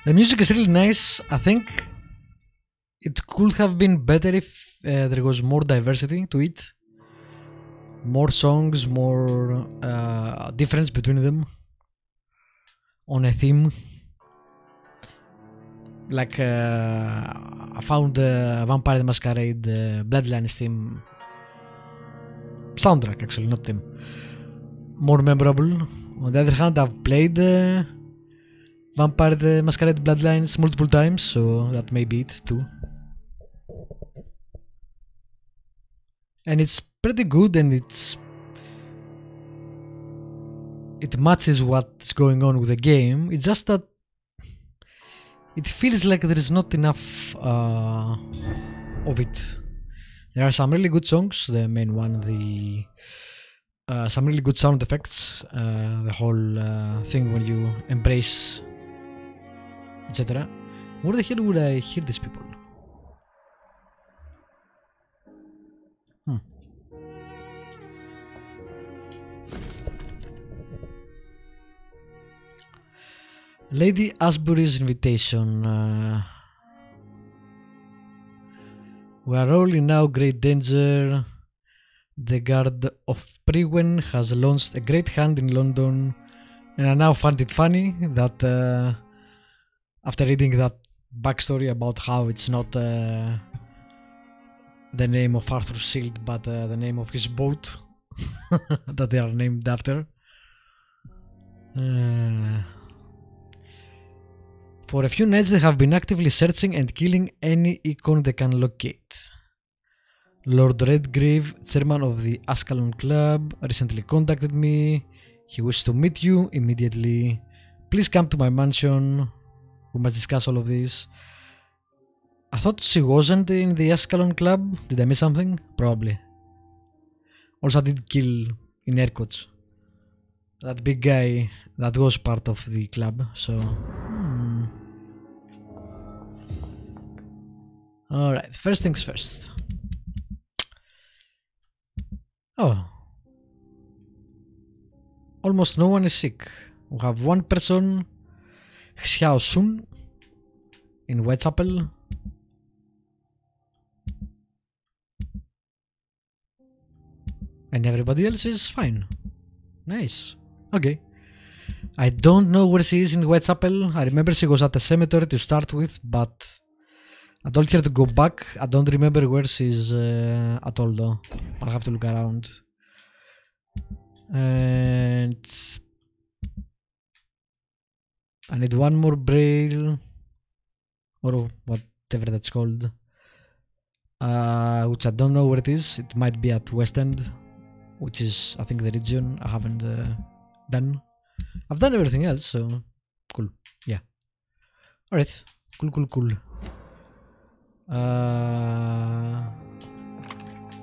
The music is really nice. I think it could have been better if there was more diversity to it. More songs, more difference between them on a theme. Like I found Vampire the Masquerade Bloodlines theme soundtrack, actually, not theme, more memorable. On the other hand, I've played Vampire the Masquerade Bloodlines multiple times, so that may be it too. And it's pretty good, and it matches what's going on with the game. It's just that it feels like there is not enough of it. There are some really good songs, the main one, some really good sound effects, the whole thing when you embrace, etc. Where the hell would I hear these people? Lady Asbury's invitation. We are all in now great danger. The Guard of Priwen has launched a great hunt in London, and I now find it funny that after reading that backstory about how it's not the name of Arthur's shield but the name of his boat that they are named after. For a few nights they have been actively searching and killing any icon they can locate. Lord Redgrave, chairman of the Ascalon Club, recently contacted me. He wishes to meet you immediately. Please come to my mansion. We must discuss all of this. I thought she wasn't in the Ascalon Club. Did I miss something? Probably. Also, I did kill, in air quotes, that big guy that was part of the club, so... Alright, first things first. Oh. Almost no one is sick. We have one person, Xiao Sun, in Whitechapel. And everybody else is fine. Nice. Okay. I don't know where she is in Whitechapel. I remember she was at the cemetery to start with, but I told her to go back. I don't remember where she is at all though. I'll have to look around. And I need one more braille, or whatever that's called, which I don't know where it is. It might be at West End, which is, I think, the region I haven't done. I've done everything else, so cool. Yeah. Alright. Cool.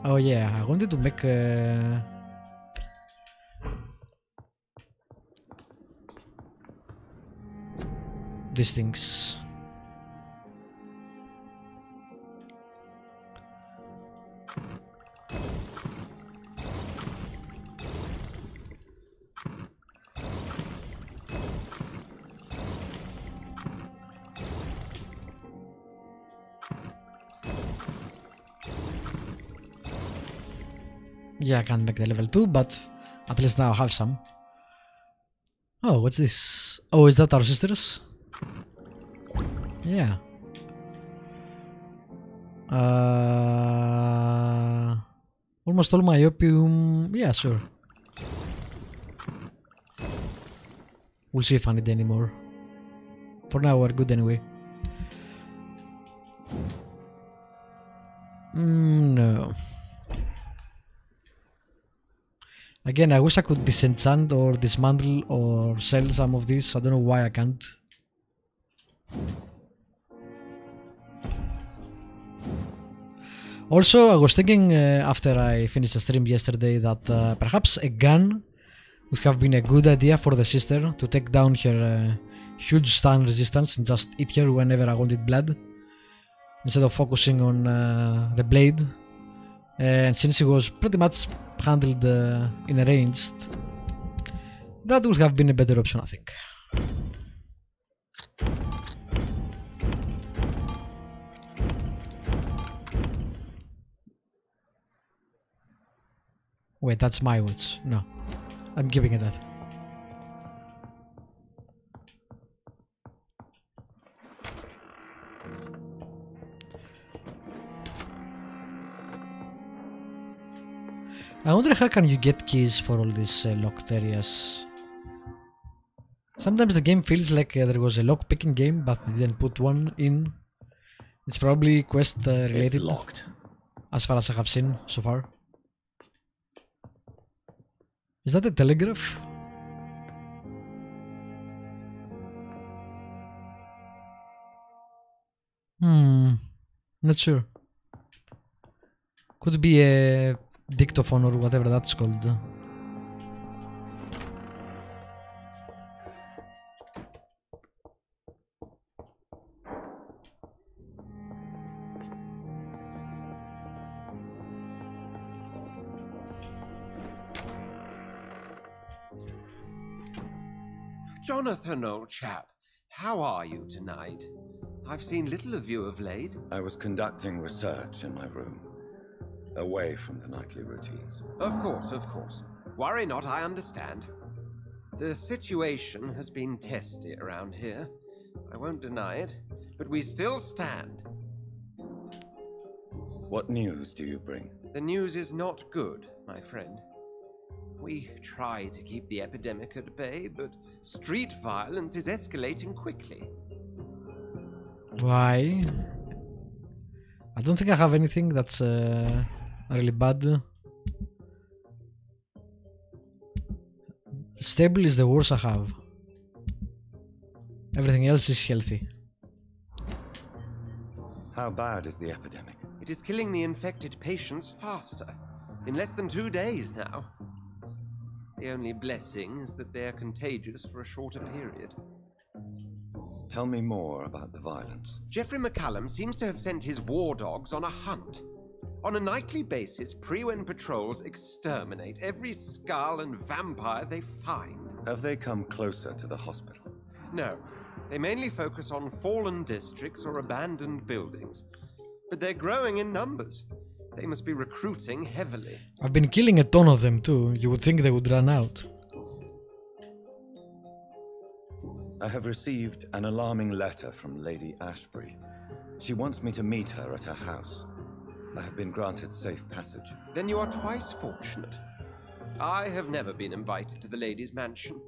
Oh yeah, I wanted to make these things. Yeah, I can't make the level 2, but at least now I have some. Oh, what's this? Oh, is that our sisters? Yeah. Almost all my opium. Yeah, sure. We'll see if I need any more. For now, we're good anyway. No. Again, I wish I could disenchant or dismantle or sell some of these. I don't know why I can't. Also, I was thinking after I finished the stream yesterday that perhaps a gun would have been a good idea for the sister to take down her huge stun resistance and just eat her whenever I wanted blood, instead of focusing on the blade. And since she was pretty much handled in a ranged, that would have been a better option, I think. Wait, that's my watch. No, I'm keeping it that. I wonder how can you get keys for all these locked areas. Sometimes the game feels like there was a lock picking game, but they didn't put one in. It's probably quest related. It's locked. As far as I have seen so far. Is that a telegraph? Not sure. Could be a dictaphone or whatever that's called. Jonathan, old chap, how are you tonight? I've seen little of you of late. I was conducting research in my room, away from the nightly routines. Of course, of course. Worry not, I understand. The situation has been testy around here. I won't deny it, but we still stand. What news do you bring? The news is not good, my friend. We try to keep the epidemic at bay, but street violence is escalating quickly. Why? I don't think I have anything that's really bad. Stable is the worst I have. Everything else is healthy. How bad is the epidemic? It is killing the infected patients faster. In less than 2 days now. The only blessing is that they are contagious for a shorter period. Tell me more about the violence. Jeffrey McCallum seems to have sent his war dogs on a hunt. On a nightly basis, Pre-Wen patrols exterminate every skull and vampire they find. Have they come closer to the hospital? No. They mainly focus on fallen districts or abandoned buildings. But they're growing in numbers. They must be recruiting heavily. I've been killing a ton of them too. You would think they would run out. I have received an alarming letter from Lady Ashbury. She wants me to meet her at her house. I have been granted safe passage. Then you are twice fortunate. I have never been invited to the lady's mansion.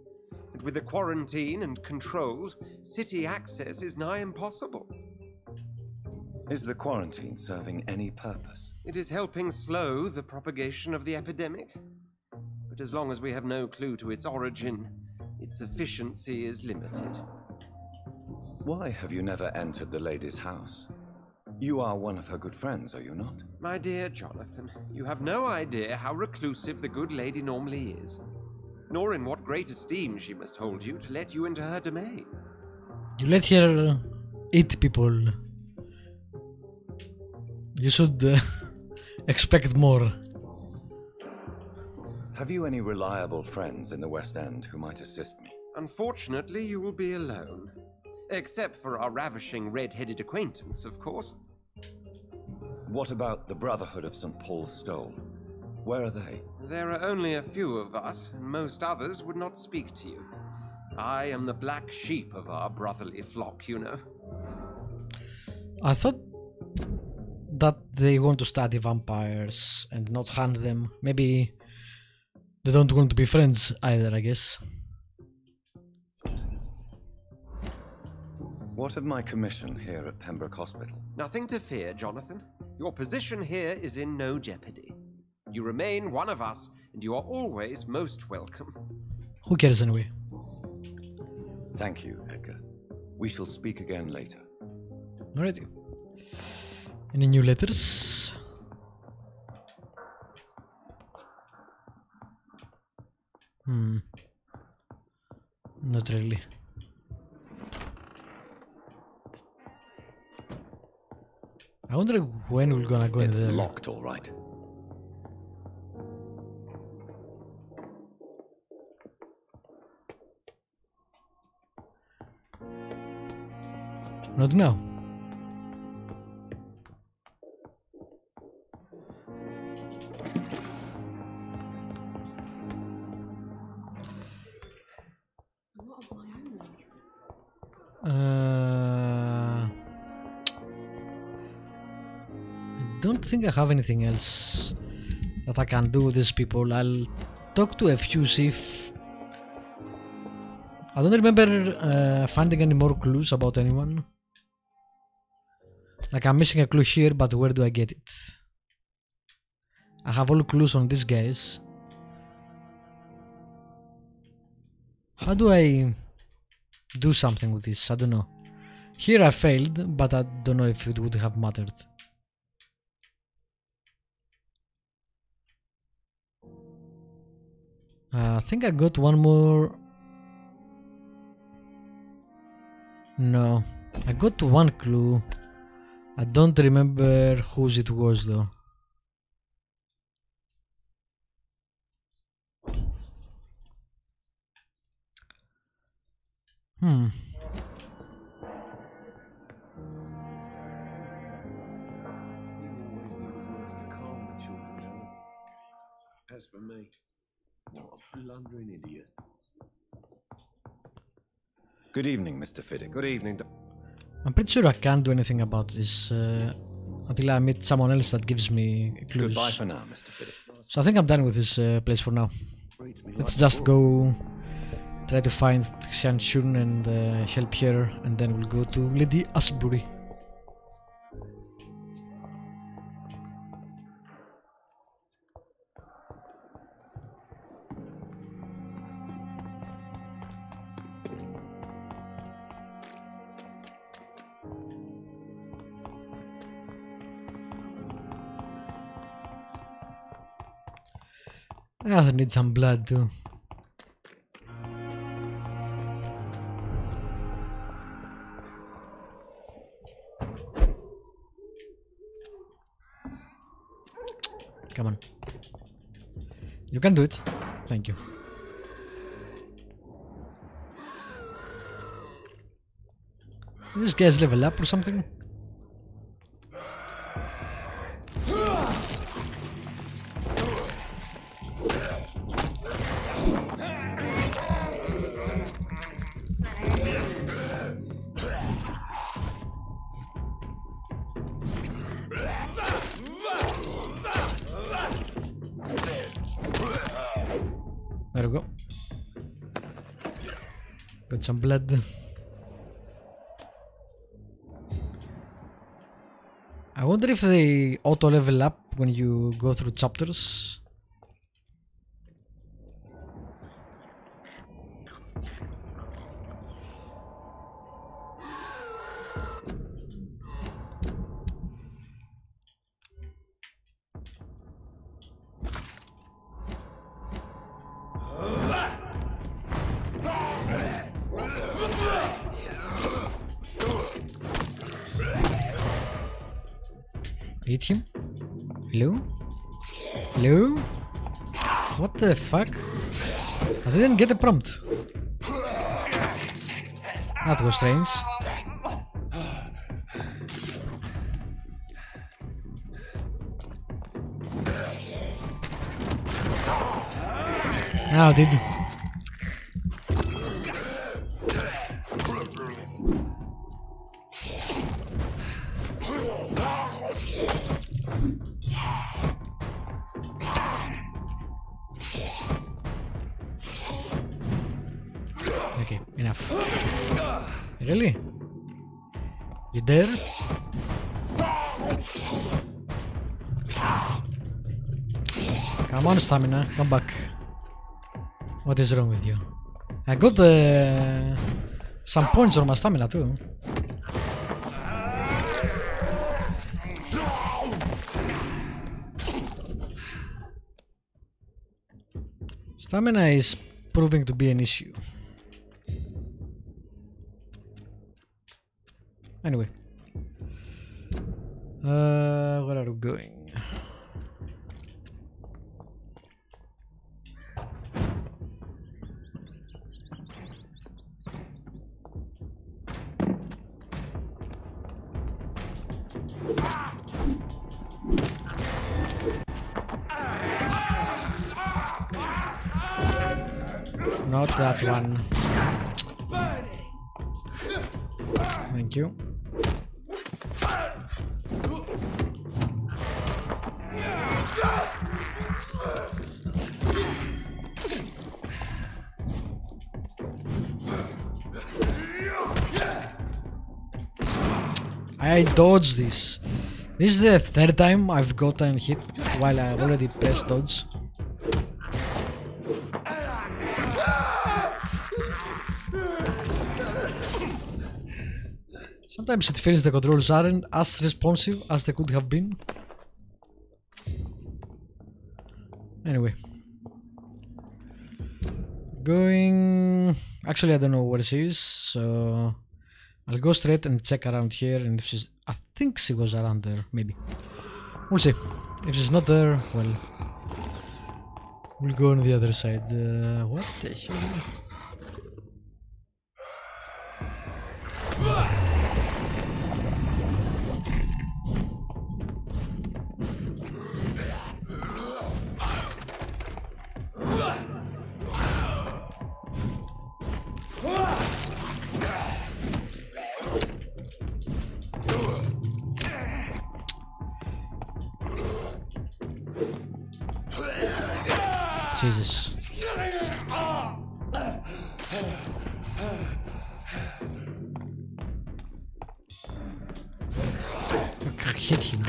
And with the quarantine and controls, city access is nigh impossible. Is the quarantine serving any purpose? It is helping slow the propagation of the epidemic. But as long as we have no clue to its origin, its efficiency is limited. Why have you never entered the lady's house? You are one of her good friends, are you not? My dear Jonathan, you have no idea how reclusive the good lady normally is, nor in what great esteem she must hold you to let you into her domain. You let her eat people. You should expect more. Have you any reliable friends in the West End who might assist me? Unfortunately, you will be alone. Except for our ravishing red-headed acquaintance, of course. What about the Brotherhood of St. Paul's Stole? Where are they? There are only a few of us, and most others would not speak to you. I am the black sheep of our brotherly flock, you know. I thought that they want to study vampires and not hunt them. Maybe they don't want to be friends either, I guess. What of my commission here at Pembroke Hospital? Nothing to fear, Jonathan. Your position here is in no jeopardy. You remain one of us, and you are always most welcome. Who cares anyway? Thank you, Edgar. We shall speak again later. Alrighty. Any new letters? Not really. I wonder when we're gonna go in It's there. locked, all right. Not now. I don't think I have anything else that I can do with these people. I'll talk to a few, see if... I don't remember finding any more clues about anyone. Like, I'm missing a clue here, but where do I get it? I have all clues on these guys. How do I do something with this? I don't know. Here I failed, but I don't know if it would have mattered. I think I got one more. No, I got one clue. I don't remember whose it was though. As for me, what a blundering idiot. Good evening, Mr. Fiddick. Good evening. I'm pretty sure I can't do anything about this until I meet someone else that gives me clues. Goodbye for now, Mr. Fiddick. So I think I'm done with this place for now. Reads me Let's like just a book. go try to find Xian Shun and help here, and then we'll go to Lady Ashbury. I need some blood too. Come on. You can do it. Thank you. This guy's level up or something? There we go. Got some blood. I wonder if they auto level up when you go through chapters. Hit him? Hello? Hello? What the fuck? I didn't get the prompt. That was strange. Now, dude. Okay, enough. Really? You dare? Come on, stamina, come back. What is wrong with you? I got some points on my stamina too. Stamina is proving to be an issue. Anyway, where are we going? Not that one. Thank you. I dodged this. This is the third time I've gotten hit while I already pressed dodge. Sometimes it feels the controls aren't as responsive as they could have been. Anyway. Going... Actually, I don't know where she is, so... I'll go straight and check around here, and if she's... I think she was around there, maybe. We'll see. If she's not there, well... We'll go on the other side. What the hell? Jesus. I hit him.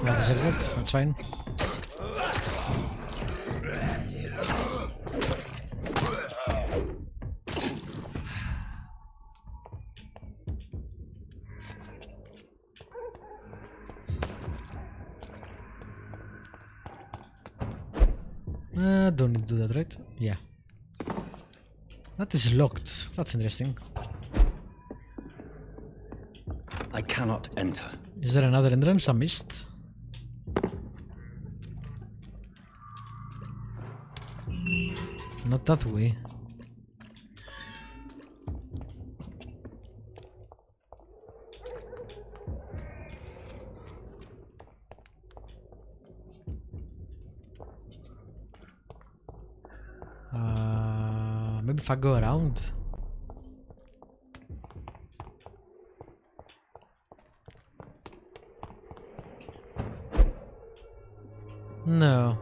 I deserve it, that's fine. Don't need to do that, right? Yeah. That is locked. That's interesting. I cannot enter. Is there another entrance I missed? Not that way. Maybe if I go around. No.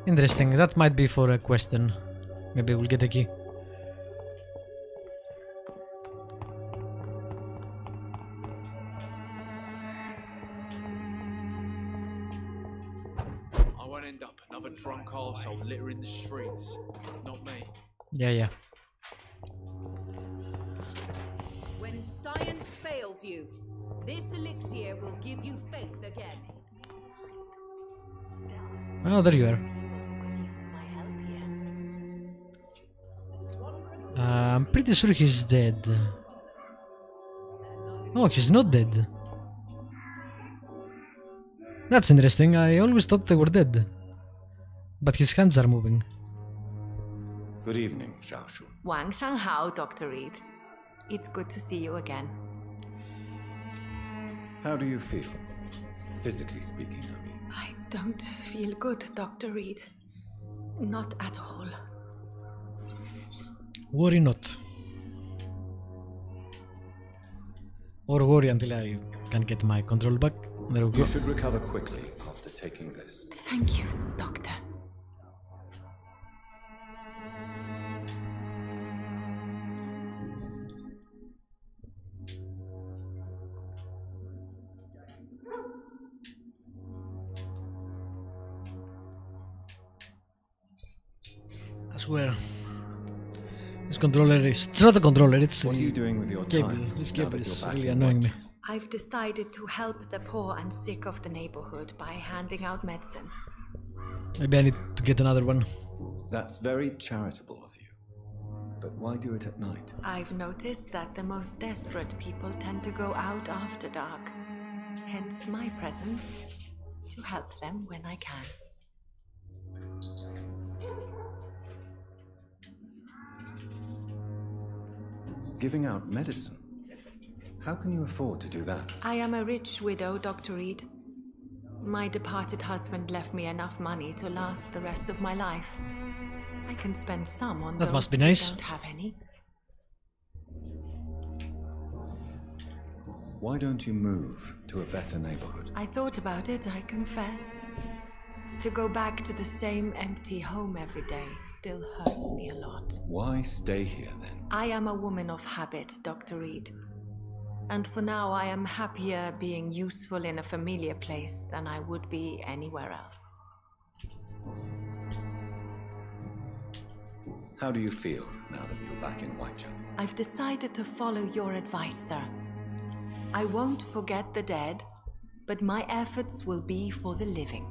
Interesting. That might be for a quest then. Maybe we'll get a key. I won't end up another drunk arsehole littering the streets. Not me. Yeah. When science fails you, this elixir will give you faith again. Oh, there you are. I'm pretty sure he's dead. Oh, he's not dead. That's interesting. I always thought they were dead. But his hands are moving. Good evening, Xiaoshu. Wang Shanghao, Dr. Reid. It's good to see you again. How do you feel? Physically speaking, I mean. I don't feel good, Dr. Reid. Not at all. Worry not. Or worry until I can get my control back. There we go. You should recover quickly after taking this. Thank you, Doctor. I swear. This controller is... It's not a controller, it's What are you the doing with your cable. time? This now cable that is you're back really in annoying me. work? I've decided to help the poor and sick of the neighborhood by handing out medicine. Maybe I need to get another one. That's very charitable of you. But why do it at night? I've noticed that the most desperate people tend to go out after dark. Hence my presence, to help them when I can. giving out medicine. How can you afford to do that? I am a rich widow, Dr. Reid. My departed husband left me enough money to last the rest of my life. I can spend some on That those must be nice. who don't have any. Why don't you move to a better neighborhood? I thought about it, I confess. To go back to the same empty home every day still hurts me a lot. Why stay here then? I am a woman of habit, Dr. Reid. And for now, I am happier being useful in a familiar place than I would be anywhere else. How do you feel now that you're back in Whitechapel? I've decided to follow your advice, sir. I won't forget the dead, but my efforts will be for the living.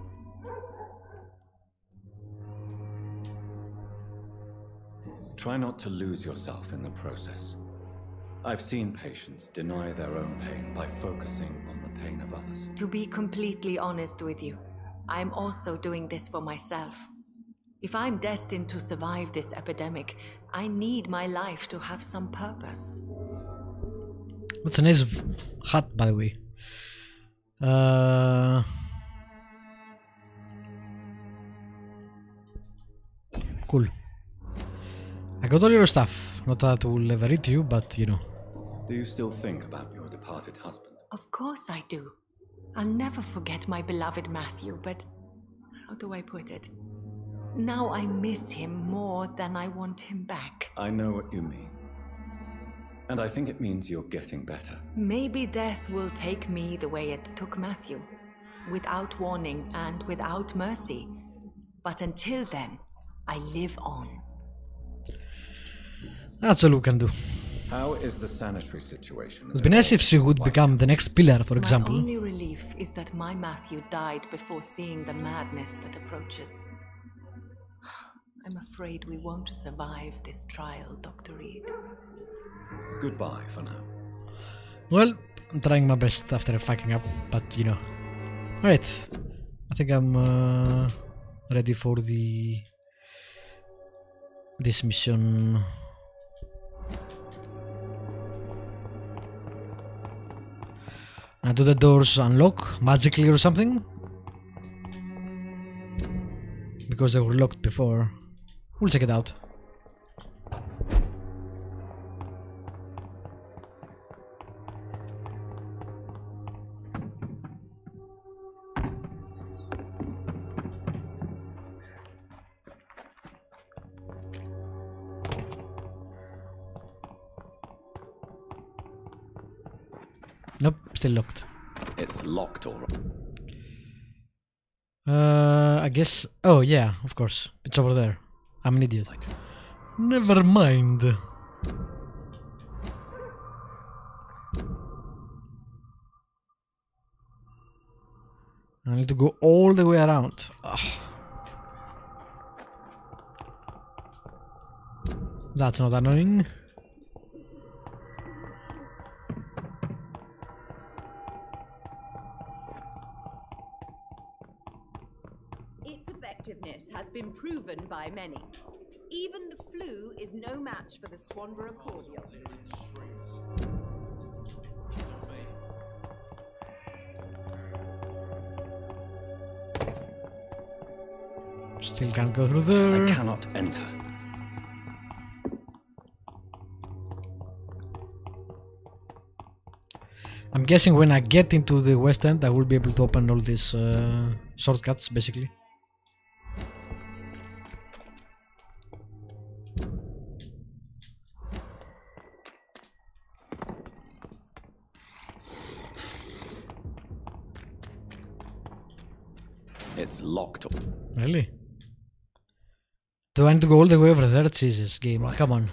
Try not to lose yourself in the process. I've seen patients deny their own pain by focusing on the pain of others. To be completely honest with you, I'm also doing this for myself. If I'm destined to survive this epidemic, I need my life to have some purpose. That's a nice hat, by the way. Cool. I got all your stuff. Not that will ever eat you, but you know. Do you still think about your departed husband? Of course I do. I'll never forget my beloved Matthew, but how do I put it? Now I miss him more than I want him back. I know what you mean. And I think it means you're getting better. Maybe death will take me the way it took Matthew, without warning and without mercy. But until then, I live on. That's all we can do. How is the sanitary situation? It would be nice if she would become the next pillar, for example. My only relief is that my Matthew died before seeing the madness that approaches. I'm afraid we won't survive this trial, Dr. Reid. Goodbye for now. Well, I'm trying my best after fucking up, but you know. Alright. I think I'm ready for this mission. Now do the doors unlock magically or something? Because they were locked before. We'll check it out. Nope, still locked. It's locked all right. I guess... Oh, yeah, of course. It's over there. I'm an idiot. Never mind. I need to go all the way around. Ugh. That's not annoying. Its effectiveness has been proven by many. Even the flu is no match for the Swanborough cordial. Still can't go through there. I cannot enter. I'm guessing when I get into the West End, I will be able to open all these shortcuts, basically. It's locked. Really? Do I need to go all the way over there? Jesus, game. Right. Come on.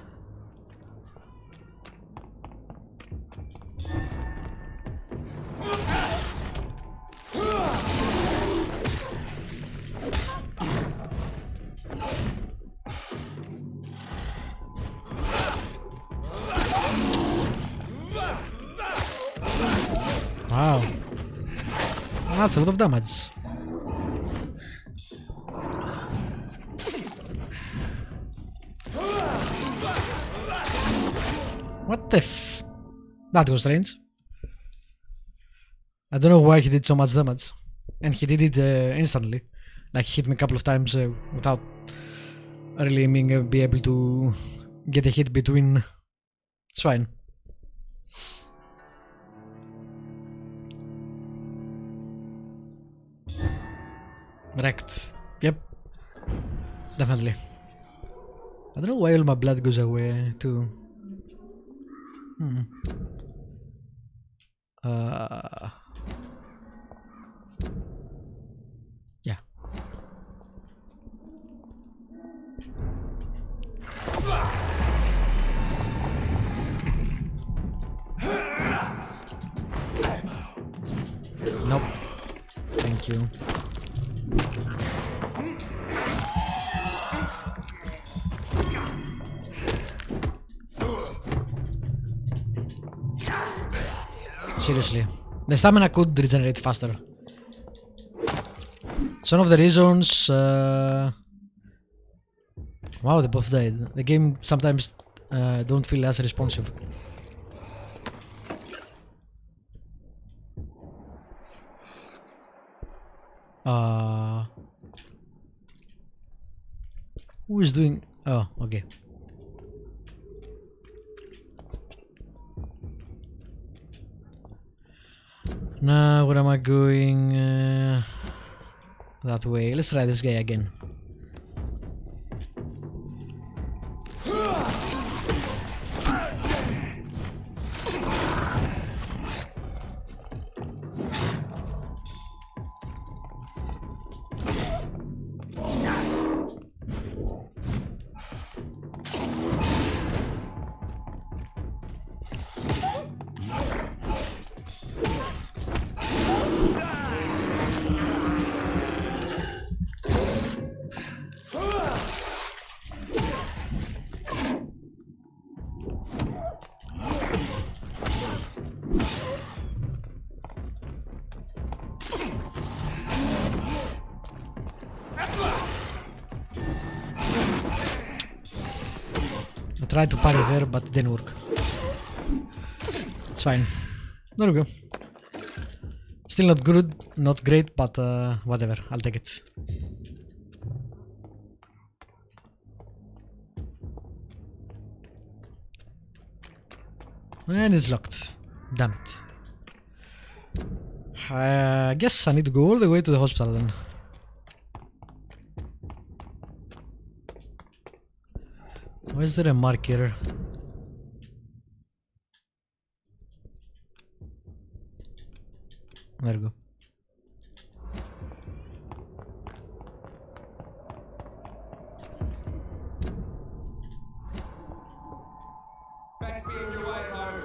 Wow. That's a lot of damage. What the f... That was strange. I don't know why he did so much damage. And he did it instantly. Like, he hit me a couple of times without really being able to get a hit between. It's fine. Wrecked. Yep. Definitely. I don't know why all my blood goes away too. Yeah. Nope. Thank you. Seriously, the stamina could regenerate faster. It's one of the reasons. Wow, they both died. The game sometimes don't feel as responsive. Who is doing? Oh, okay. Now, where am I going? That way. Let's try this guy again. Tried to parry there, but it didn't work. It's fine. There we go. Still not good, not great, but whatever. I'll take it. And it's locked. Damn it. I guess I need to go all the way to the hospital then. Why is there a marker? There we go. Best be on your way home.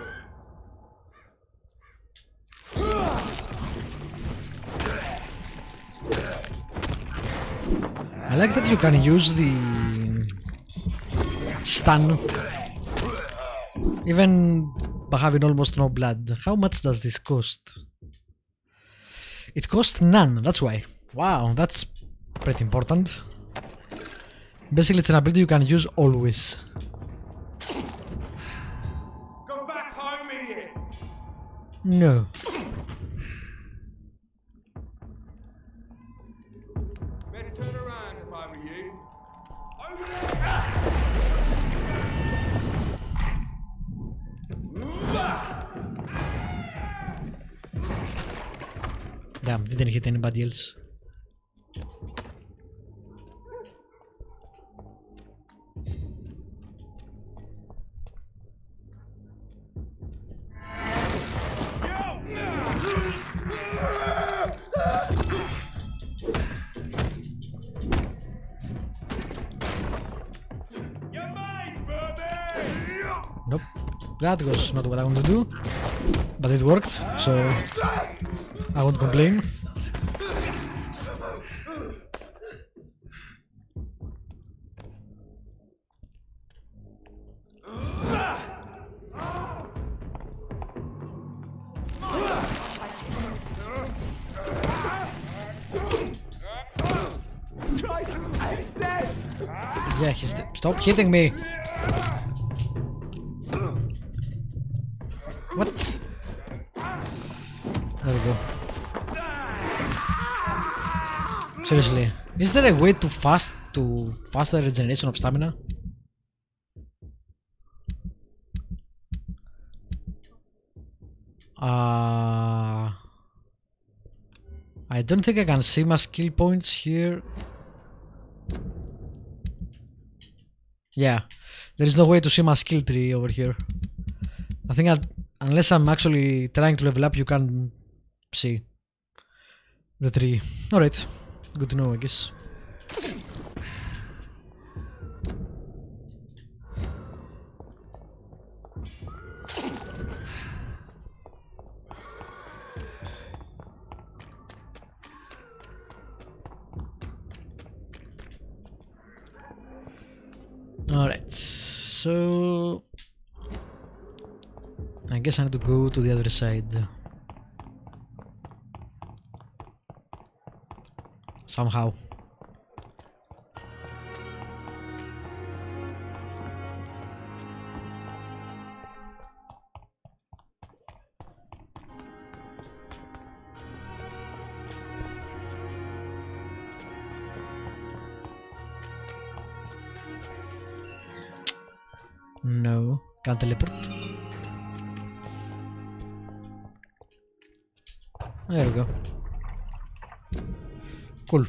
I like that you can use the stun even by having almost no blood. How much does this cost? It costs none, that's why. Wow, that's pretty important. Basically it's an ability you can use always. Go back home, idiot! No. Best turn around if I were you. Over Damn, didn't hit anybody else. Nope, that was not what I wanted to do, but it worked, so I won't complain. Yeah, he's dead. Stop hitting me! There we go. Seriously, is there a way to faster regeneration of stamina? I don't think I can see my skill points here. Yeah, there is no way to see my skill tree over here. I think unless I'm actually trying to level up, you can't see the tree. Alright, good to know, I guess. Alright, so I guess I need to go to the other side somehow. No, can't teleport. There we go. Cool.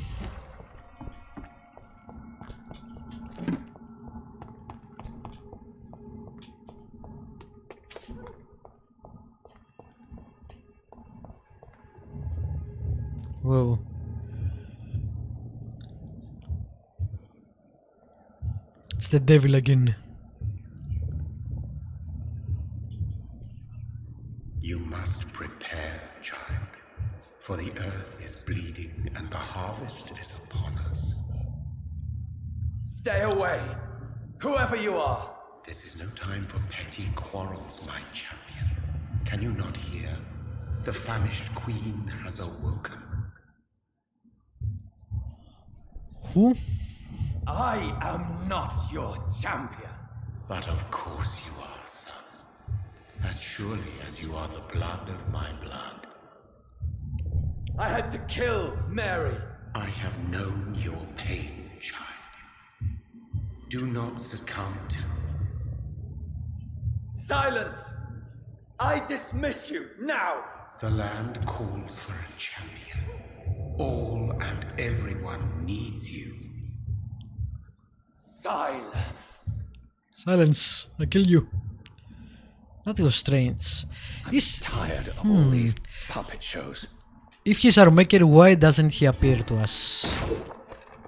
Whoa. It's the devil again. You must prepare, child, for the earth is bleeding and the harvest is upon us. Stay away, whoever you are. This is no time for petty quarrels, my champion. Can you not hear? The famished queen has awoken. Who? I am not your champion. But of course you are, son. As surely as you are the blood of my blood. I had to kill Mary. I have known your pain, child. Do not succumb to... Silence! I dismiss you now! The land calls for a champion. All and everyone needs you. Silence! Silence, I kill you. That was strange. I'm tired of all these puppet shows. If he's our maker, why doesn't he appear to us?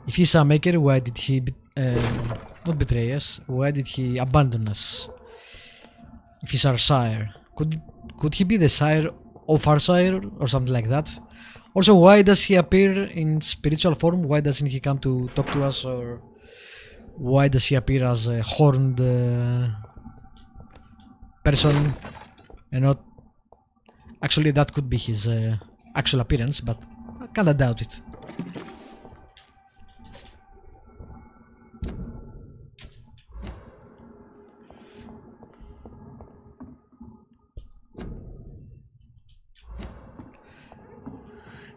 If he's our maker, why did he not betray us? Why did he abandon us? If he's our sire, could he be the sire of our sire or something like that? Also, why does he appear in spiritual form? Why doesn't he come to talk to us? Or why does he appear as a horned person and not... Actually, that could be his actual appearance, but I kinda doubt it.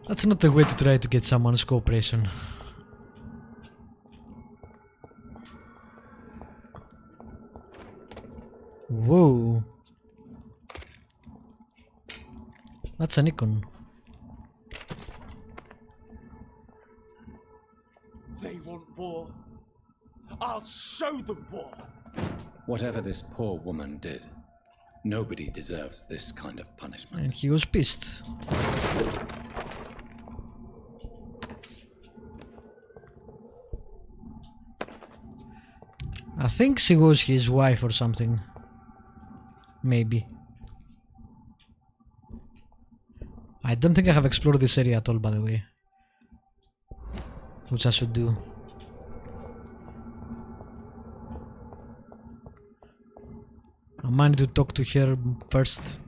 That's not the way to try to get someone's cooperation. Whoa. That's an icon. They want war. I'll show them war. Whatever this poor woman did, nobody deserves this kind of punishment. And he was pissed. I think she was his wife or something. Maybe. I don't think I have explored this area at all, by the way. Which I should do. I might need to talk to her first.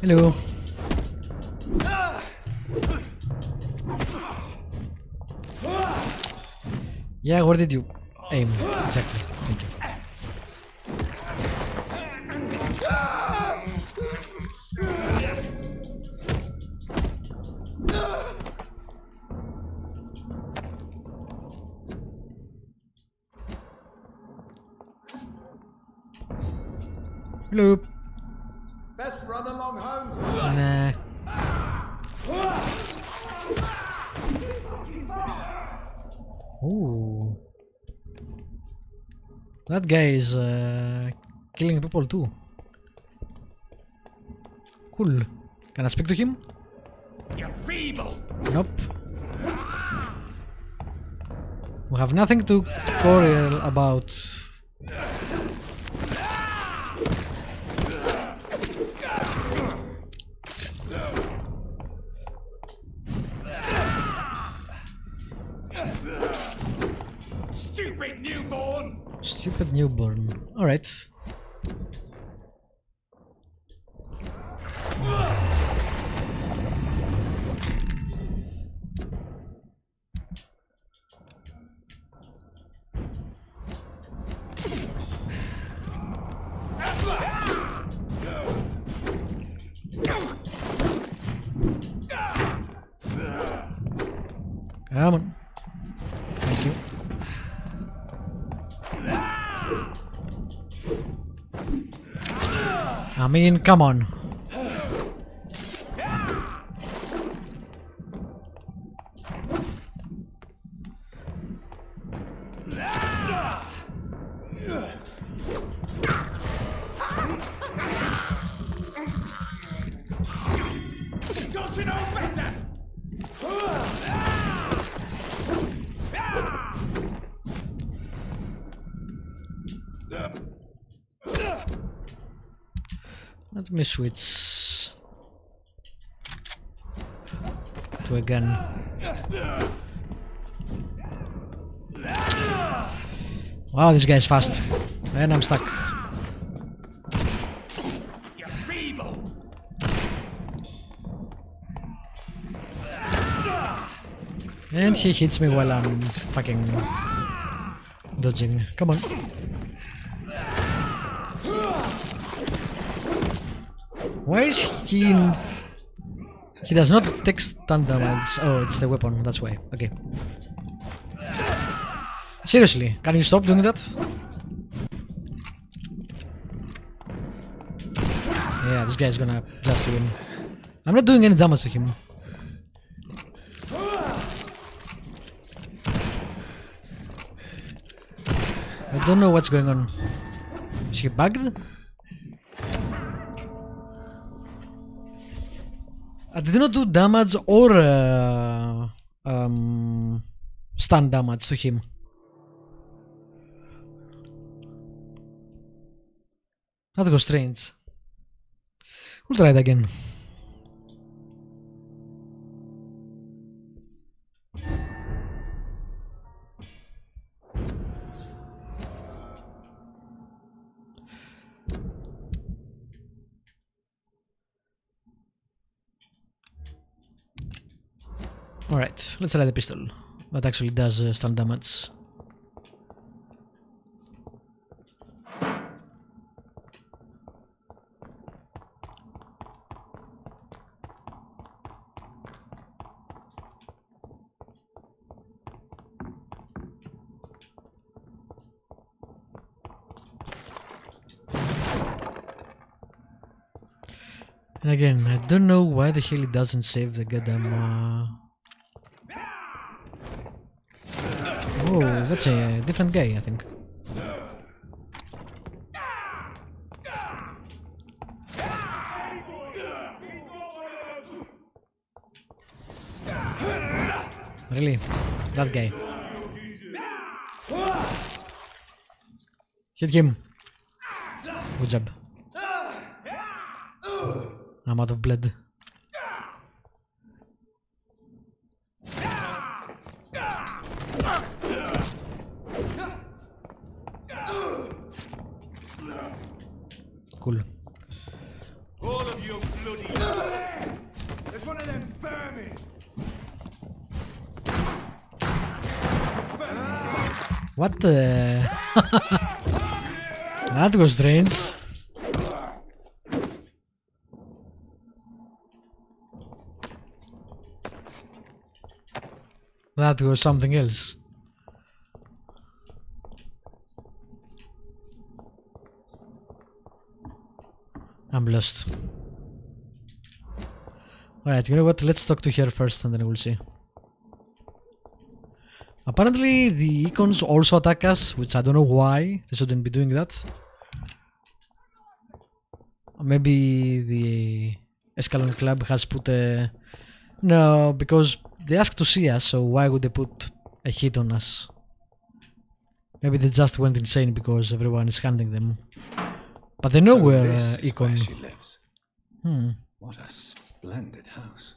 Hello. Yeah, where did you aim? Exactly. Thank you. Hello. Best run along home, sir. Nah. Ooh. That guy is killing people too. Cool. Can I speak to him? You're feeble. Nope. We have nothing to quarrel about. Stupid newborn. Stupid newborn. Alright. Come on. Thank you. I mean, come on. Don't you know better? Let me switch to a gun. Wow, this guy's fast. And I'm stuck. You're feeble. And he hits me while I'm fucking dodging. Come on. Why is he in... He does not take stun damage. Oh, it's the weapon, that's why. Okay. Seriously, can you stop doing that? Yeah, this guy's gonna just win. I'm not doing any damage to him. I don't know what's going on. Is he bugged? I did not do damage or stun damage to him. That was strange. We'll try it again. Alright, let's try the pistol. That actually does stun damage. And again, I don't know why the hell it doesn't save the goddamn... Oh, that's a different guy, I think. Really? That guy. Hit him. Good job. I'm out of blood. Cool. All of you bloody... There's one of them vermin! What the... That was strange. That was something else. I'm lost. Alright, you know what? Let's talk to her first and then we'll see. Apparently the icons also attack us, which I don't know why. They shouldn't be doing that. Maybe the Escalon Club has put a... No, because they asked to see us, so why would they put a hit on us? Maybe they just went insane because everyone is hunting them. But they know where Icon... she lives. What a splendid house.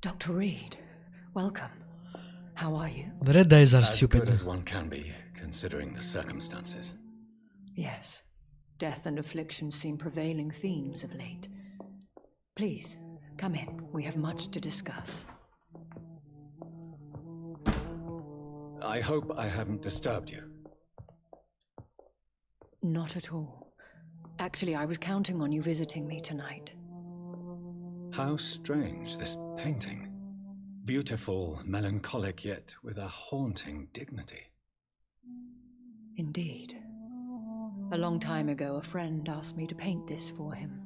Dr. Reid, welcome. How are you? The red eyes are As stupid. good as one can be, considering the circumstances. Yes. Death and affliction seem prevailing themes of late. Please, come in. We have much to discuss. I hope I haven't disturbed you. Not at all. Actually, I was counting on you visiting me tonight. How strange, this painting. Beautiful, melancholic, yet with a haunting dignity. Indeed. A long time ago, a friend asked me to paint this for him,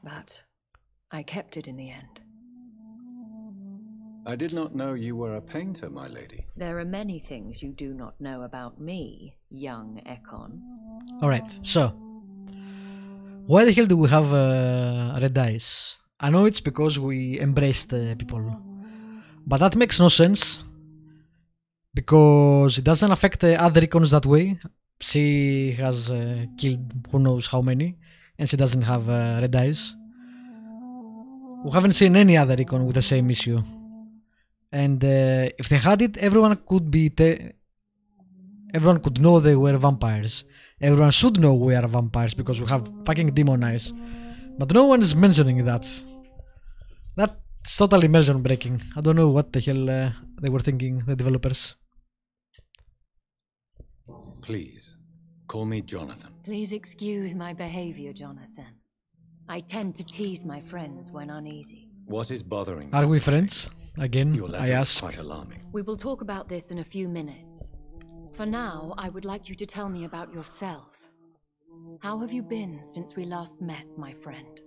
but I kept it in the end. I did not know you were a painter, my lady. There are many things you do not know about me, young Ekon. Alright, so... Why the hell do we have red eyes? I know it's because we embraced people. But that makes no sense. Because it doesn't affect other icons that way. She has killed who knows how many. And she doesn't have red eyes. We haven't seen any other icon with the same issue. And if they had it, everyone could be... everyone could know they were vampires. Everyone should know we are vampires because we have fucking demon eyes. But no one is mentioning that. That's totally immersion breaking. I don't know what the hell they were thinking, the developers. Please, call me Jonathan. Please excuse my behavior, Jonathan. I tend to tease my friends when uneasy. What is bothering you? Are we friends? Again, Your letter I is ask. quite alarming. We will talk about this in a few minutes. For now, I would like you to tell me about yourself. How have you been since we last met, my friend?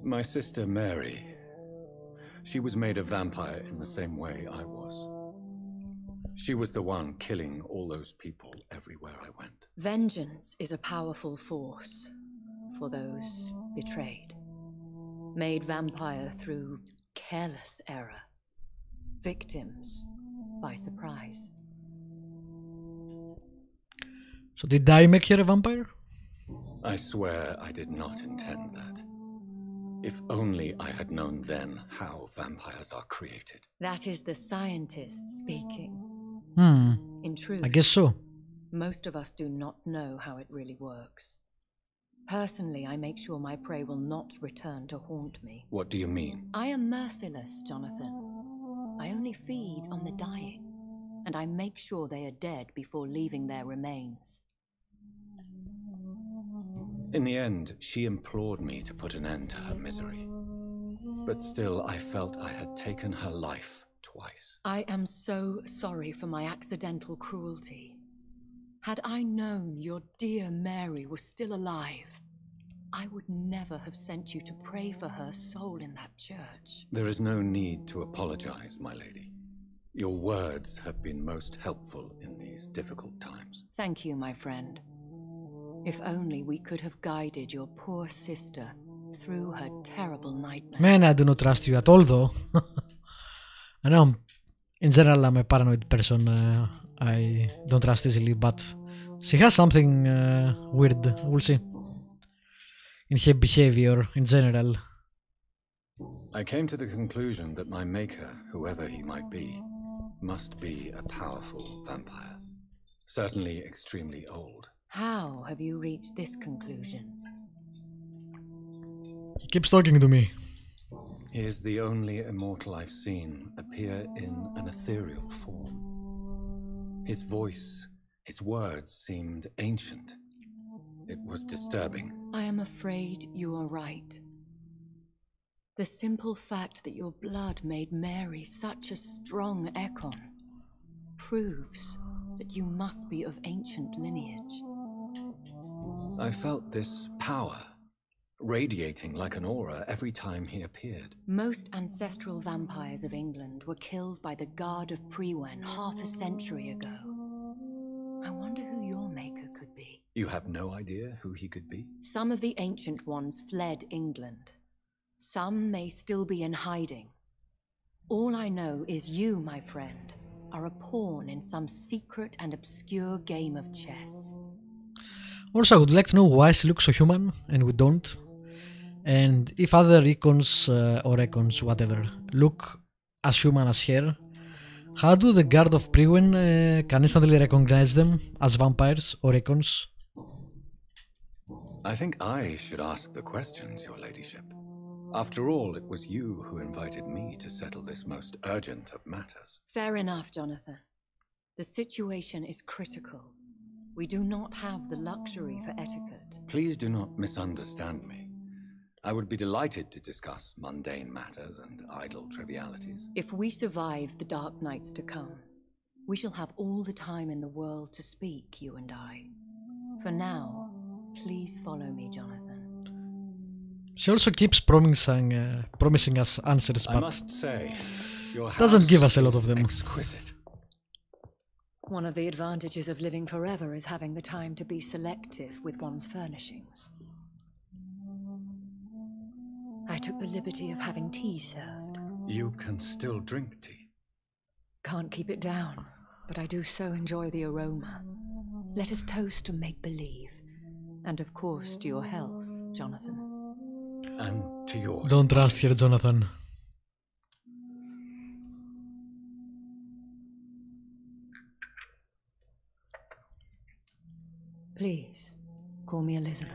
My sister Mary. She was made a vampire in the same way I was. She was the one killing all those people everywhere I went. Vengeance is a powerful force for those betrayed. Made vampire through careless error. Victims by surprise. So did I make her a vampire? I swear I did not intend that. If only I had known then how vampires are created. That is the scientist speaking. In truth, I guess so. most of us do not know how it really works. Personally, I make sure my prey will not return to haunt me. What do you mean? I am merciless, Jonathan. I only feed on the dying, and I make sure they are dead before leaving their remains. In the end, she implored me to put an end to her misery. But still, I felt I had taken her life twice. I am so sorry for my accidental cruelty. Had I known your dear Mary was still alive, I would never have sent you to pray for her soul in that church. There is no need to apologize, my lady. Your words have been most helpful in these difficult times. Thank you, my friend. If only we could have guided your poor sister through her terrible nightmare. Man, I do not trust you at all though. I know in general I'm a paranoid person. I don't trust easily, but she has something weird. We'll see. In her behavior in general. I came to the conclusion that my maker, whoever he might be, must be a powerful vampire. Certainly extremely old. How have you reached this conclusion? He keeps talking to me. He is the only immortal I've seen appear in an ethereal form. His voice, his words seemed ancient. It was disturbing. I am afraid you are right. The simple fact that your blood made Mary such a strong Ekon proves that you must be of ancient lineage. I felt this power radiating like an aura every time he appeared. Most ancestral vampires of England were killed by the Guard of Priwen half a century ago. I wonder who your maker could be. You have no idea who he could be? Some of the ancient ones fled England. Some may still be in hiding. All I know is you, my friend, are a pawn in some secret and obscure game of chess. Also, I would like to know why she looks so human and we don't. And if other icons or icons, whatever, look as human as her, how do the Guard of Priwen can instantly recognize them as vampires or icons? I think I should ask the questions, your ladyship. After all, it was you who invited me to settle this most urgent of matters. Fair enough, Jonathan. The situation is critical. We do not have the luxury for etiquette. Please do not misunderstand me. I would be delighted to discuss mundane matters and idle trivialities. If we survive the dark nights to come, we shall have all the time in the world to speak, you and I. For now, please follow me, Jonathan. She also keeps promising us answers, but I must say, your house doesn't give us a lot of them. Exquisite. One of the advantages of living forever is having the time to be selective with one's furnishings. I took the liberty of having tea served. You can still drink tea? Can't keep it down, but I do so enjoy the aroma. Let us toast to make-believe. And of course to your health, Jonathan. And to yours. Don't trust her, Jonathan. Please, call me Elizabeth.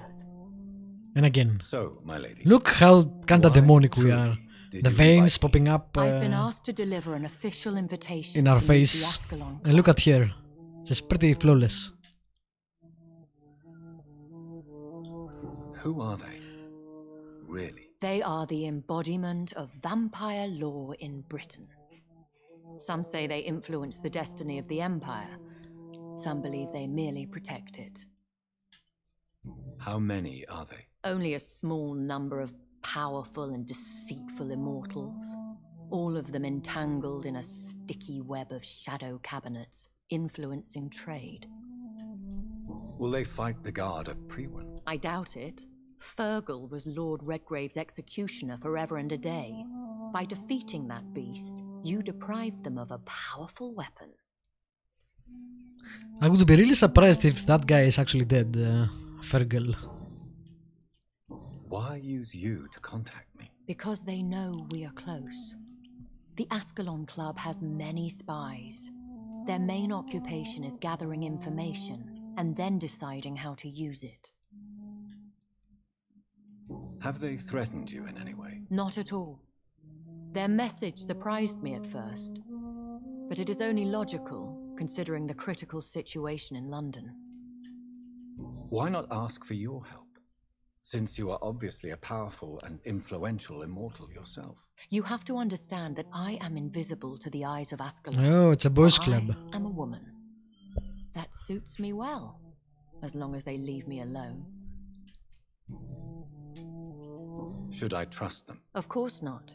And again, so, my lady, look how kinda demonic we truly are. did The you veins invite popping up I've been asked to deliver an official invitation in our to meet the face. Ascalon And look at her. She's pretty flawless. Who are they? Really? They are the embodiment of vampire law in Britain. Some say they influence the destiny of the Empire. Some believe they merely protect it. How many are they? Only a small number of powerful and deceitful immortals, all of them entangled in a sticky web of shadow cabinets, influencing trade. Will they fight the Guard of Priwen? I doubt it. Fergal was Lord Redgrave's executioner forever and a day. By defeating that beast, you deprived them of a powerful weapon. I would be really surprised if that guy is actually dead, Fergal. Why use you to contact me? Because they know we are close. The Ascalon Club has many spies. Their main occupation is gathering information and then deciding how to use it. Have they threatened you in any way? Not at all. Their message surprised me at first, but it is only logical considering the critical situation in London. Why not ask for your help, since you are obviously a powerful and influential immortal yourself? You have to understand that I am invisible to the eyes of Ascalon. Oh, it's a boys' club. I am a woman. That suits me well, as long as they leave me alone. Should I trust them? Of course not.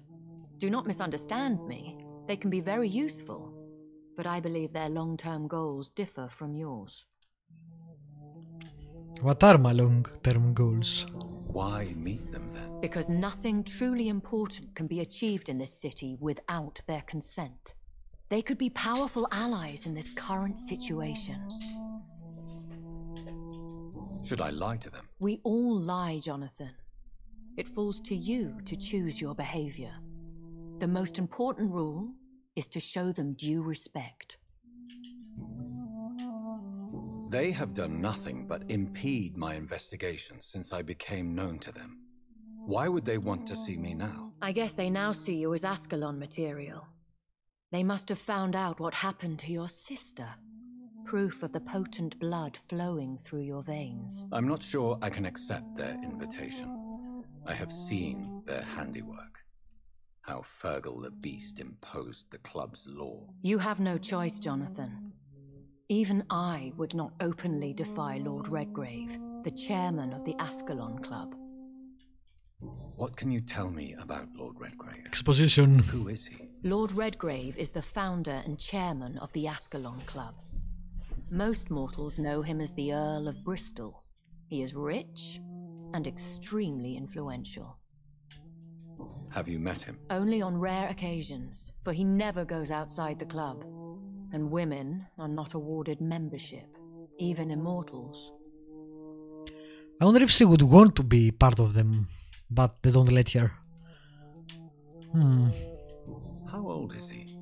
Do not misunderstand me. They can be very useful, but I believe their long-term goals differ from yours. What are my long-term goals? Why meet them then? Because nothing truly important can be achieved in this city without their consent. They could be powerful allies in this current situation. Should I lie to them? We all lie, Jonathan. It falls to you to choose your behavior. The most important rule is to show them due respect. They have done nothing but impede my investigation since I became known to them. Why would they want to see me now? I guess they now see you as Ascalon material. They must have found out what happened to your sister. Proof of the potent blood flowing through your veins. I'm not sure I can accept their invitation. I have seen their handiwork. How Fergal the Beast imposed the club's law. You have no choice, Jonathan. Even I would not openly defy Lord Redgrave, the chairman of the Ascalon Club. What can you tell me about Lord Redgrave? Exposition. Who is he? Lord Redgrave is the founder and chairman of the Ascalon Club. Most mortals know him as the Earl of Bristol. He is rich and extremely influential. Have you met him? Only on rare occasions, for he never goes outside the club. And women are not awarded membership, even immortals. I wonder if she would want to be part of them, but they don't let her. How old is he?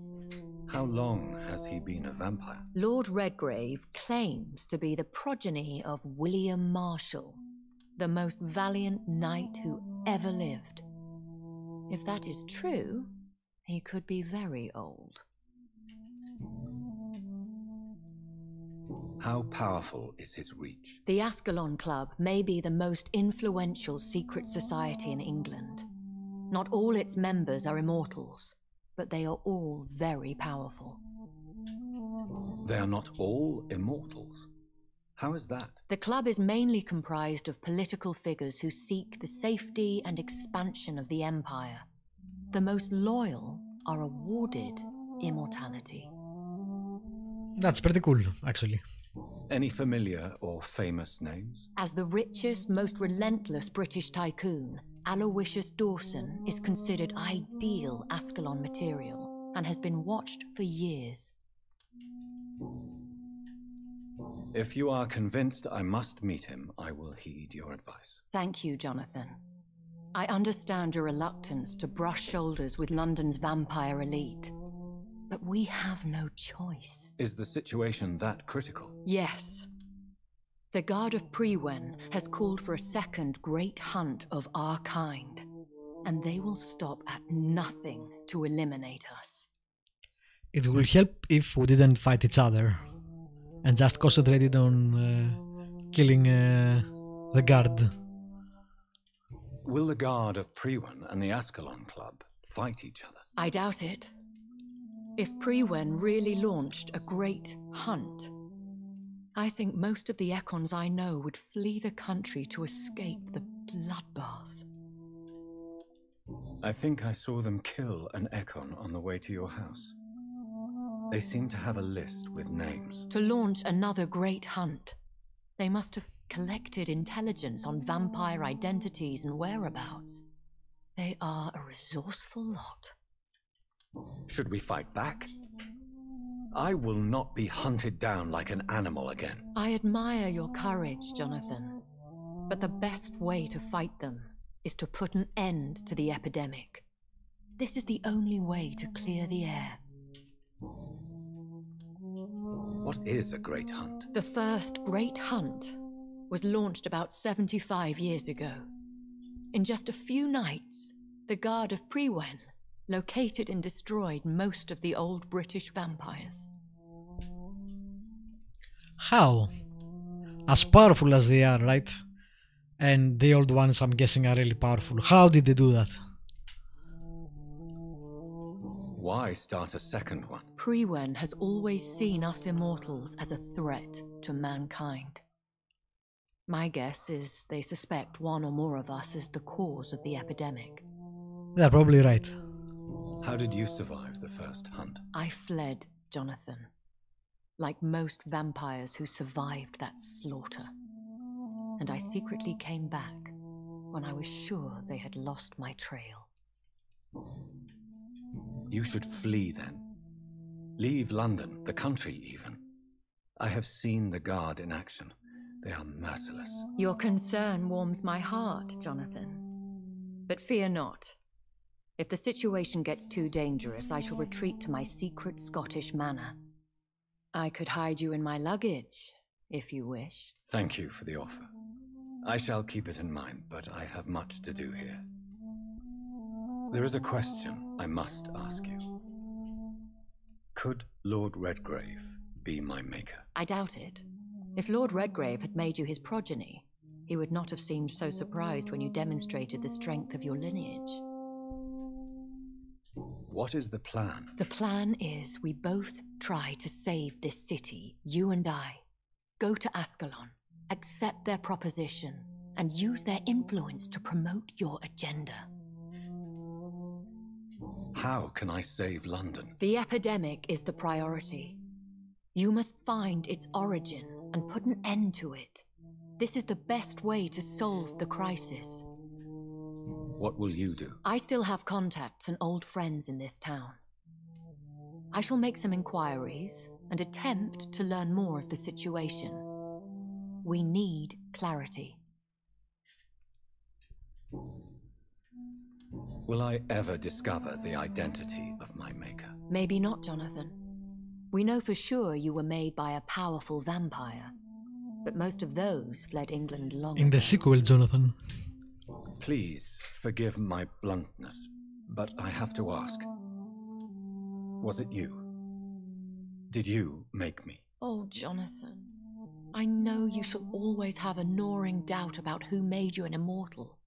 How long has he been a vampire? Lord Redgrave claims to be the progeny of William Marshall, the most valiant knight who ever lived. If that is true, he could be very old. How powerful is his reach? The Ascalon Club may be the most influential secret society in England. Not all its members are immortals, but they are all very powerful. They are not all immortals. How is that? The club is mainly comprised of political figures who seek the safety and expansion of the Empire. The most loyal are awarded immortality. That's pretty cool, actually. Any familiar or famous names? As the richest, most relentless British tycoon, Aloysius Dawson is considered ideal Ascalon material and has been watched for years. If you are convinced I must meet him, I will heed your advice. Thank you, Jonathan. I understand your reluctance to brush shoulders with London's vampire elite, but we have no choice. Is the situation that critical? Yes. The Guard of Prewen has called for a second great hunt of our kind, and they will stop at nothing to eliminate us. It will help if we didn't fight each other and just concentrated on killing the guard. Will the Guard of Prewen and the Ascalon Club fight each other? I doubt it. If Prewen really launched a great hunt, I think most of the Ekons I know would flee the country to escape the bloodbath. I think I saw them kill an Ekon on the way to your house. They seem to have a list with names. To launch another great hunt, they must have collected intelligence on vampire identities and whereabouts. They are a resourceful lot. Should we fight back? I will not be hunted down like an animal again. I admire your courage, Jonathan. But the best way to fight them is to put an end to the epidemic. This is the only way to clear the air. What is a great hunt? The first great hunt was launched about 75 years ago. In just a few nights, the Guard of Prewen located and destroyed most of the old British vampires. How? As powerful as they are, right? And the old ones, I'm guessing, are really powerful. How did they do that? Why start a second one? Prewen has always seen us immortals as a threat to mankind. My guess is they suspect one or more of us is the cause of the epidemic. They're probably right. How did you survive the first hunt? I fled, Jonathan. Like most vampires who survived that slaughter. And I secretly came back, when I was sure they had lost my trail. You should flee then. Leave London, the country even. I have seen the Guard in action. They are merciless. Your concern warms my heart, Jonathan. But fear not. If the situation gets too dangerous, I shall retreat to my secret Scottish manor. I could hide you in my luggage, if you wish. Thank you for the offer. I shall keep it in mind, but I have much to do here. There is a question I must ask you. Could Lord Redgrave be my maker? I doubt it. If Lord Redgrave had made you his progeny, he would not have seemed so surprised when you demonstrated the strength of your lineage. What is the plan? The plan is we both try to save this city, you and I. Go to Ascalon, accept their proposition, and use their influence to promote your agenda. How can I save London? The epidemic is the priority. You must find its origin and put an end to it. This is the best way to solve the crisis. What will you do? I still have contacts and old friends in this town. I shall make some inquiries and attempt to learn more of the situation. We need clarity. Will I ever discover the identity of my maker? Maybe not, Jonathan. We know for sure you were made by a powerful vampire, but most of those fled England long ago. In the sequel, Jonathan. Please forgive my bluntness, but I have to ask. Was it you? Did you make me? Oh, Jonathan. I know you shall always have a gnawing doubt about who made you an immortal,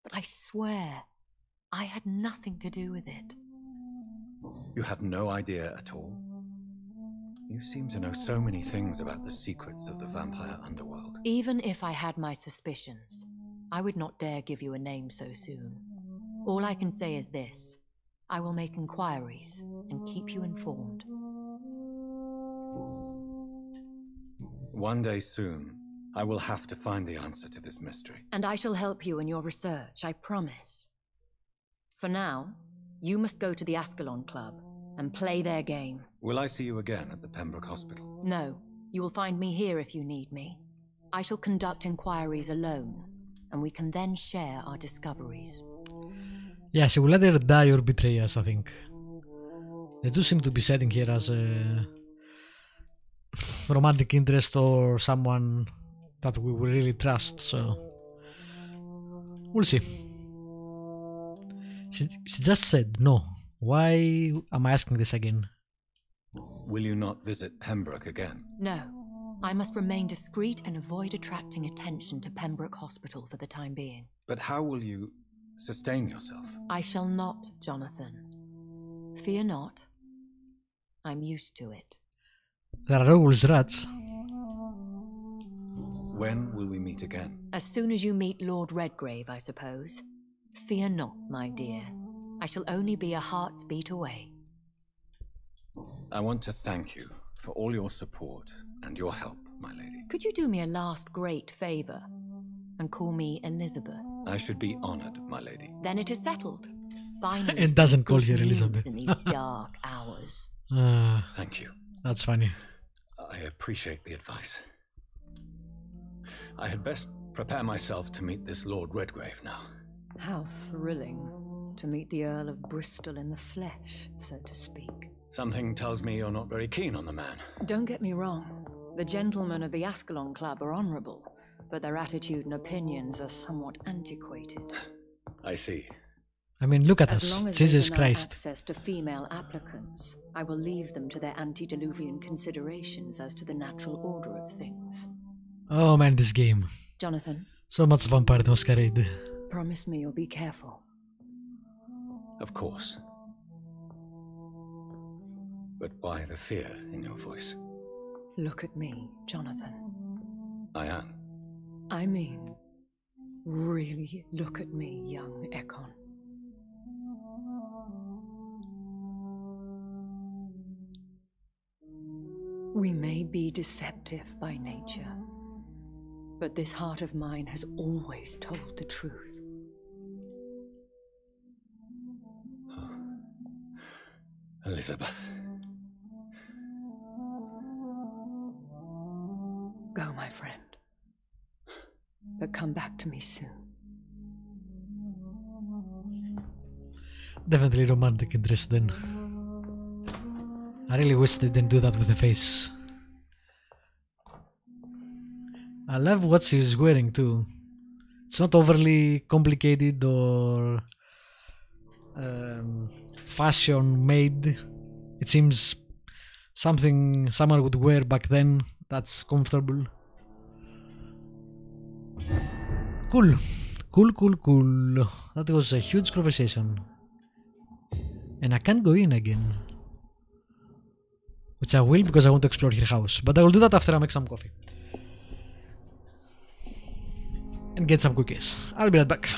but I swear I had nothing to do with it. You have no idea at all? You seem to know so many things about the secrets of the vampire underworld. Even if I had my suspicions, I would not dare give you a name so soon. All I can say is this. I will make inquiries and keep you informed. One day soon, I will have to find the answer to this mystery. And I shall help you in your research, I promise. For now, you must go to the Ascalon Club and play their game. Will I see you again at the Pembroke Hospital? No, you will find me here if you need me. I shall conduct inquiries alone, and we can then share our discoveries. Yeah, she will either die or betray us, I think. They do seem to be setting here as a romantic interest or someone that we will really trust, so we'll see. She just said no. Why am I asking this again? Will you not visit Pembroke again? No. I must remain discreet and avoid attracting attention to Pembroke Hospital for the time being. But how will you sustain yourself? I shall not, Jonathan. Fear not. I'm used to it. There are always rats. When will we meet again? As soon as you meet Lord Redgrave, I suppose. Fear not, my dear. I shall only be a heart's beat away. I want to thank you for all your support and your help, my lady. Could you do me a last great favor and call me Elizabeth? I should be honored, my lady. Then it is settled. Finally, It doesn't call good her news Elizabeth. in these dark hours. Thank you. That's funny. I appreciate the advice. I had best prepare myself to meet this Lord Redgrave now. How thrilling to meet the Earl of Bristol in the flesh, so to speak. Something tells me you're not very keen on the man. Don't get me wrong. The gentlemen of the Ascalon Club are honourable, but their attitude and opinions are somewhat antiquated. I see. I mean, look at As us. long as Jesus they deny Christ. access to female applicants, I will leave them to their antediluvian considerations as to the natural order of things. Oh man, this game. Jonathan. So much Vampire the Masquerade. Promise me you'll be careful. Of course. But why the fear in your voice? Look at me, Jonathan. I am. I mean, really look at me, young Ekon. We may be deceptive by nature, But this heart of mine has always told the truth. Elizabeth. Go, my friend. But come back to me soon. Definitely romantic interest then. I really wish they didn't do that with the face. I love what she's wearing too. It's not overly complicated or fashion made. It seems something someone would wear back then that's comfortable. Cool. Cool. That was a huge conversation. And I can't go in again. Which I will because I want to explore her house. But I will do that after I make some coffee. And get some cookies. I'll be right back.